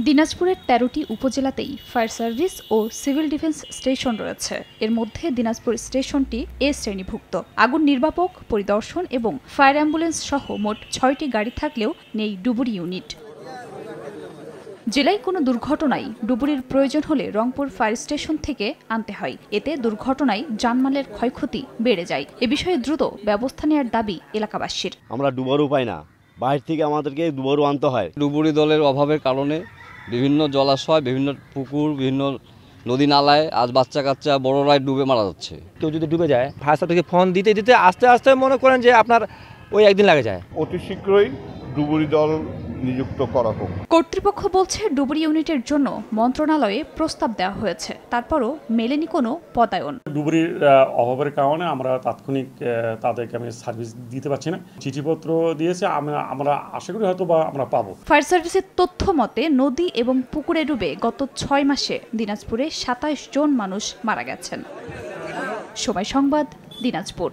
দিনাজপুরের ১৩টি উপজেলাতেই fire service ও civil defence station রয়েছে। এর মধ্যে দিনাজপুর স্টেশনটি এ শ্রেণীভুক্ত। আগুন নির্বাপক, পরিদর্শন এবং ফায়ার অ্যাম্বুলেন্স সহ মোট ৬টি গাড়ি থাকলেও নেই ডুবুরি ইউনিট। জেলায় কোনো দুর্ঘটনায় ডুবুরির প্রয়োজন হলে রংপুর ফায়ার স্টেশন থেকে আনতে হয়। এতে দুর্ঘটনায় জানমালের ক্ষয়ক্ষতি বেড়ে যায়। এ বিষয়ে দ্রুত ব্যবস্থা নেওয়ার দাবি এলাকাবাসীর। আমরা ডুবারও পাই না, বাইরে থেকে আমাদেরকে ডুবারও আনতে হয়। ডুবুরি দলের অভাবের কারণে বিভিন্ন জলাশয়, বিভিন্ন পুকুর, বিভিন্ন নদী নালায় আজ বাচ্চা কাচ্চা বড়রাই ডুবে মারা যাচ্ছে। কেউ যদি ডুবে যায়, ফায়ার সার্ভিসকে ফোন দিতে দিতে আস্তে আস্তে মনে করেন যে আপনার ওই একদিন লাগে যায়। অতি শীঘ্রই ডুবুরি দল নিযুক্ত করা হোক। কর্তৃপক্ষ বলছে ডুবুরি ইউনিটের জন্য মন্ত্রণালয়ে প্রস্তাব দেওয়া হয়েছে, তারপরও মেলেনি কোনো পদায়ন। ডুবুরির অভাবের কারণে আমরা তাৎক্ষণিক তাদেরকে আমি সার্ভিস দিতে পারছি না। চিঠিপত্র দিয়েছে, আমরা আশা করি হয়তো বা আমরা পাবো। ফায়ার সার্ভিসের তথ্য মতে নদী এবং পুকুরে ডুবে গত ৬ মাসে দিনাজপুরে ২৭ জন মানুষ মারা গেছেন। সময় সংবাদ, দিনাজপুর।